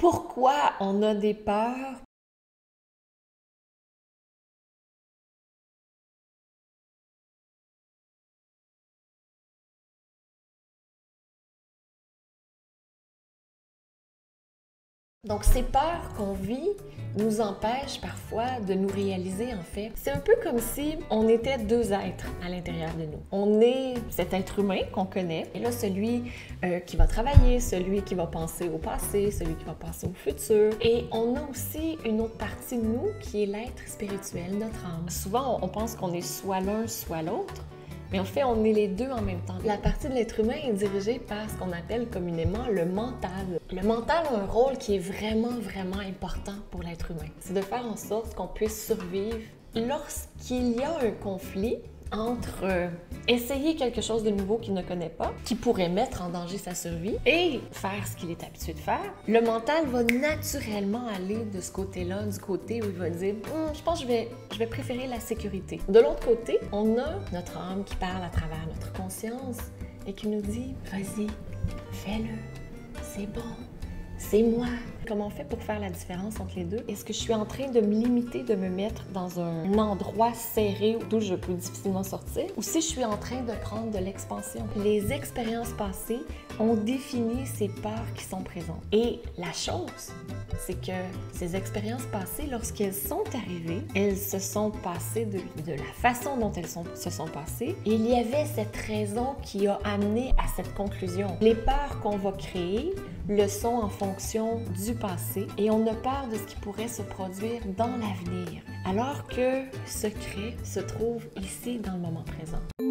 Pourquoi on a des peurs? Donc, ces peurs qu'on vit nous empêchent parfois de nous réaliser, en fait. C'est un peu comme si on était deux êtres à l'intérieur de nous. On est cet être humain qu'on connaît, et là, celui qui va travailler, celui qui va penser au passé, celui qui va penser au futur. Et on a aussi une autre partie de nous qui est l'être spirituel, notre âme. Souvent, on pense qu'on est soit l'un, soit l'autre. Mais en fait, on est les deux en même temps. La partie de l'être humain est dirigée par ce qu'on appelle communément le mental. Le mental a un rôle qui est vraiment important pour l'être humain. C'est de faire en sorte qu'on puisse survivre lorsqu'il y a un conflit entre essayer quelque chose de nouveau qu'il ne connaît pas, qui pourrait mettre en danger sa survie, et faire ce qu'il est habitué de faire. Le mental va naturellement aller de ce côté-là, du côté où il va dire je pense que je vais préférer la sécurité. De l'autre côté, on a notre âme qui parle à travers notre conscience et qui nous dit vas-y, fais-le, c'est bon. C'est moi. Comment on fait pour faire la différence entre les deux? Est-ce que je suis en train de me limiter, de me mettre dans un endroit serré d'où je peux difficilement sortir? Ou si je suis en train de prendre de l'expansion? Les expériences passées ont défini ces peurs qui sont présentes. Et la chose, c'est que ces expériences passées, lorsqu'elles sont arrivées, elles se sont passées de la façon dont elles se sont passées. Et il y avait cette raison qui a amené à cette conclusion. Les peurs qu'on va créer le sont en fonction du passé et on a peur de ce qui pourrait se produire dans l'avenir, alors que le secret se trouve ici dans le moment présent.